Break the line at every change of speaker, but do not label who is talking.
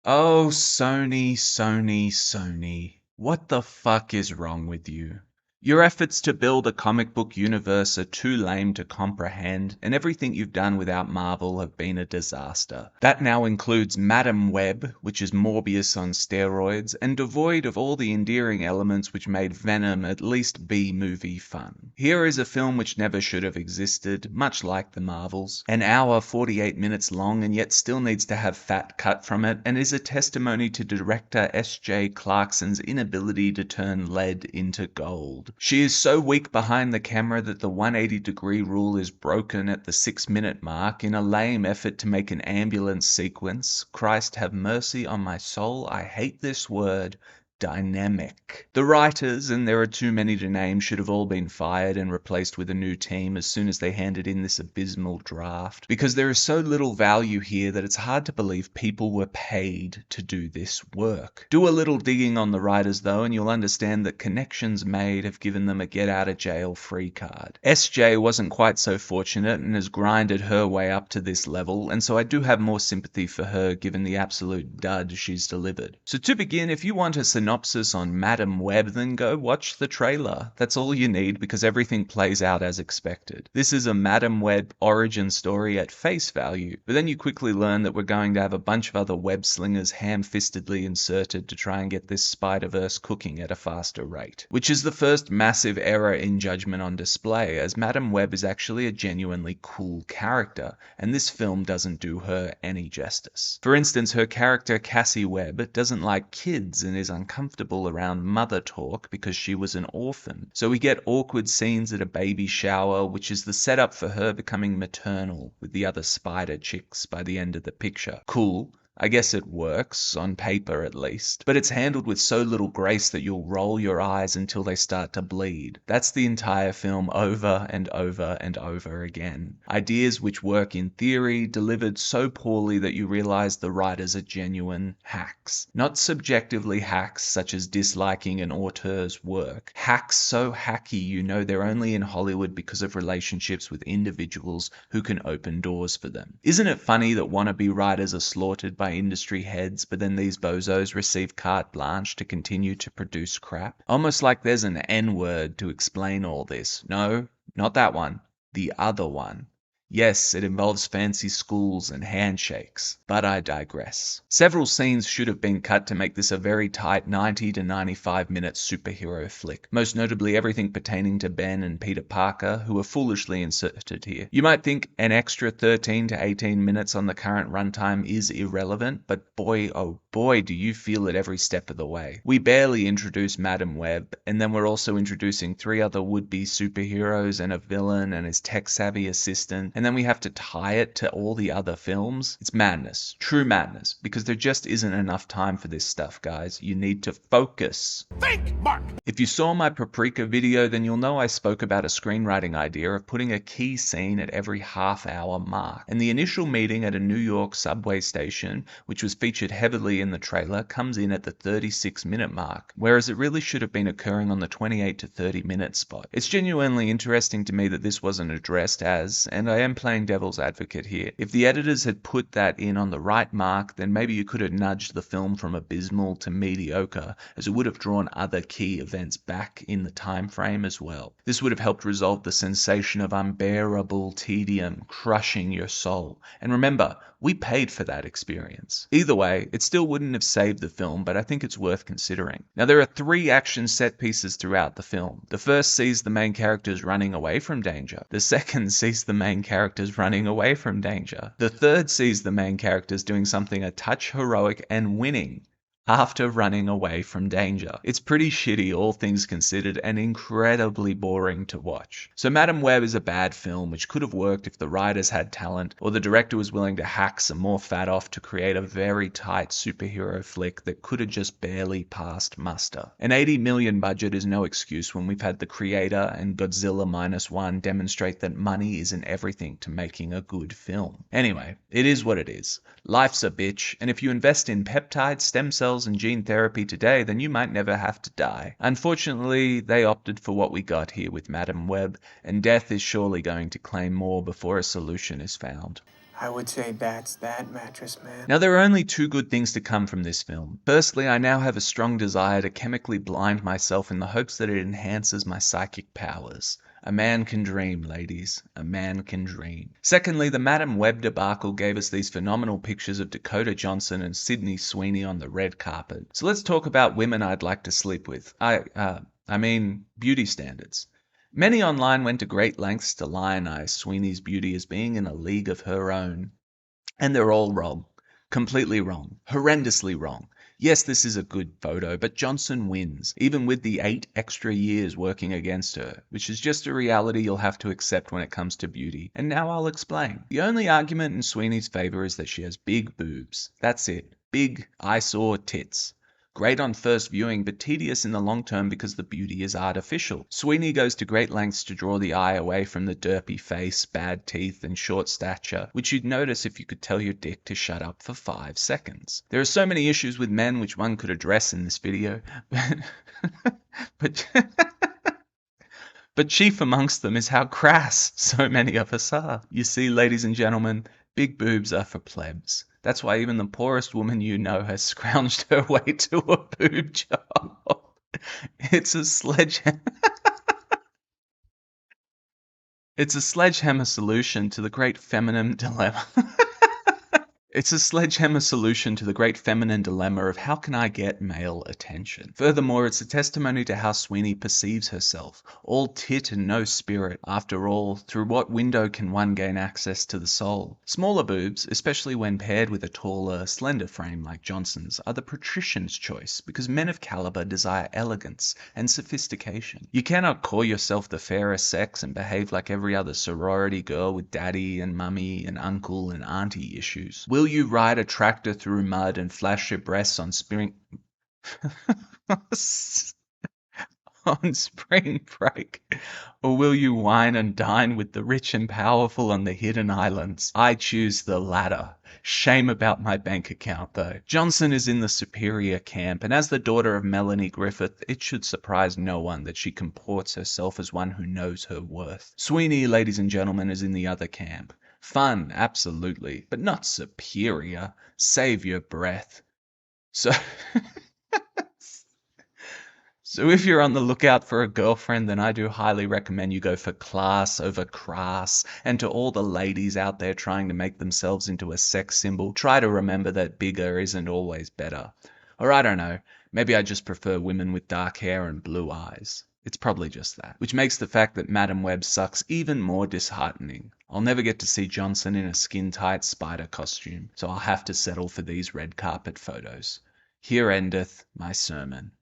Oh, Sony, Sony, Sony. What the fuck is wrong with you? Your efforts to build a comic book universe are too lame to comprehend, and everything you've done without Marvel have been a disaster. That now includes Madam Web, which is Morbius on steroids, and devoid of all the endearing elements which made Venom at least B-movie fun. Here is a film which never should have existed, much like the Marvels. An hour 48 minutes long and yet still needs to have fat cut from it, and is a testimony to director SJ Clarkson's inability to turn lead into gold. She is so weak behind the camera that the 180-degree rule is broken at the 6-minute mark in a lame effort to make an ambulance sequence. Christ have mercy on my soul, I hate this word. Dynamic. The writers, and there are too many to name, should have all been fired and replaced with a new team as soon as they handed in this abysmal draft, because there is so little value here that it's hard to believe people were paid to do this work. Do a little digging on the writers though and you'll understand that connections made have given them a get out of jail free card. SJ wasn't quite so fortunate and has grinded her way up to this level, and so I do have more sympathy for her given the absolute dud she's delivered. So to begin, if you want a synopsis on Madam Web, then go watch the trailer. That's all you need because everything plays out as expected. This is a Madam Web origin story at face value, but then you quickly learn that we're going to have a bunch of other web slingers ham-fistedly inserted to try and get this Spider-Verse cooking at a faster rate. Which is the first massive error in judgment on display, as Madam Web is actually a genuinely cool character, and this film doesn't do her any justice. For instance, her character Cassie Webb doesn't like kids and is uncomfortable around mother talk because she was an orphan. So we get awkward scenes at a baby shower, which is the setup for her becoming maternal with the other spider chicks by the end of the picture. Cool. I guess it works, on paper at least, but it's handled with so little grace that you'll roll your eyes until they start to bleed. That's the entire film over and over and over again. Ideas which work in theory, delivered so poorly that you realize the writers are genuine hacks. Not subjectively hacks such as disliking an auteur's work. Hacks so hacky you know they're only in Hollywood because of relationships with individuals who can open doors for them. Isn't it funny that wannabe writers are slaughtered by industry heads, but then these bozos receive carte blanche to continue to produce crap? Almost like there's an N-word to explain all this. No, not that one. The other one. Yes, it involves fancy schools and handshakes, but I digress. Several scenes should have been cut to make this a very tight 90 to 95 minute superhero flick, most notably everything pertaining to Ben and Peter Parker, who are foolishly inserted here. You might think an extra 13 to 18 minutes on the current runtime is irrelevant, but boy oh boy do you feel it every step of the way. We barely introduce Madam Web, and then we're also introducing 3 other would-be superheroes and a villain and his tech-savvy assistant, and then we have to tie it to all the other films. It's madness. True madness. Because there just isn't enough time for this stuff, guys. You need to focus.
Think, Mark!
If you saw my Paprika video, then you'll know I spoke about a screenwriting idea of putting a key scene at every half-hour mark. And the initial meeting at a New York subway station, which was featured heavily in the trailer, comes in at the 36-minute mark, whereas it really should have been occurring on the 28 to 30-minute spot. It's genuinely interesting to me that this wasn't addressed as, and I am playing devil's advocate here, if the editors had put that in on the right mark, then maybe you could have nudged the film from abysmal to mediocre, as it would have drawn other key events back in the time frame as well. This would have helped resolve the sensation of unbearable tedium crushing your soul. And remember, we paid for that experience. Either way, it still wouldn't have saved the film, but I think it's worth considering. Now, there are 3 action set pieces throughout the film. The first sees the main characters running away from danger. The second sees the main characters running away from danger. The third sees the main characters doing something a touch heroic and winning after running away from danger. It's pretty shitty, all things considered, and incredibly boring to watch. So Madam Web is a bad film, which could have worked if the writers had talent, or the director was willing to hack some more fat off to create a very tight superhero flick that could have just barely passed muster. An 80 million budget is no excuse when we've had the creator and Godzilla Minus One demonstrate that money isn't everything to making a good film. Anyway, it is what it is. Life's a bitch, and if you invest in peptides, stem cells, and gene therapy today, then you might never have to die. Unfortunately, they opted for what we got here with Madam Web, and death is surely going to claim more before a solution is found.
I would say that's that, mattress man.
Now, there are only two good things to come from this film. Firstly, I now have a strong desire to chemically blind myself in the hopes that it enhances my psychic powers. A man can dream, ladies. A man can dream. Secondly, the Madam Webb debacle gave us these phenomenal pictures of Dakota Johnson and Sydney Sweeney on the red carpet. So let's talk about women I'd like to sleep with. I mean, beauty standards. Many online went to great lengths to lionize Sweeney's beauty as being in a league of her own. And they're all wrong. Completely wrong. Horrendously wrong. Yes, this is a good photo, but Johnson wins, even with the 8 extra years working against her, which is just a reality you'll have to accept when it comes to beauty. And now I'll explain. The only argument in Sweeney's favor is that she has big boobs. That's it. Big, eyesore tits. Great on first viewing, but tedious in the long term because the beauty is artificial. Sweeney goes to great lengths to draw the eye away from the derpy face, bad teeth, and short stature, which you'd notice if you could tell your dick to shut up for 5 seconds. There are so many issues with men which one could address in this video, but but chief amongst them is how crass so many of us are. You see, ladies and gentlemen, big boobs are for plebs. That's why even the poorest woman you know has scrounged her way to a boob job. It's a sledgehammer. It's a sledgehammer solution to the great feminine dilemma. It's a sledgehammer solution to the great feminine dilemma of how can I get male attention. Furthermore, it's a testimony to how Sweeney perceives herself, all tit and no spirit. After all, through what window can one gain access to the soul? Smaller boobs, especially when paired with a taller, slender frame like Johnson's, are the patrician's choice because men of caliber desire elegance and sophistication. You cannot call yourself the fairer sex and behave like every other sorority girl with daddy and mummy and uncle and auntie issues. Will you ride a tractor through mud and flash your breasts on spring on spring break? Or will you wine and dine with the rich and powerful on the hidden islands? I choose the latter. Shame about my bank account, though. Johnson is in the superior camp, and as the daughter of Melanie Griffith, it should surprise no one that she comports herself as one who knows her worth. Sweeney, ladies and gentlemen, is in the other camp. Fun, absolutely, but not superior. Save your breath. So if you're on the lookout for a girlfriend, then I do highly recommend you go for class over crass. And to all the ladies out there trying to make themselves into a sex symbol, try to remember that bigger isn't always better. Or I don't know, maybe I just prefer women with dark hair and blue eyes. It's probably just that. Which makes the fact that Madam Webb sucks even more disheartening. I'll never get to see Johnson in a skin-tight spider costume, so I'll have to settle for these red carpet photos. Here endeth my sermon.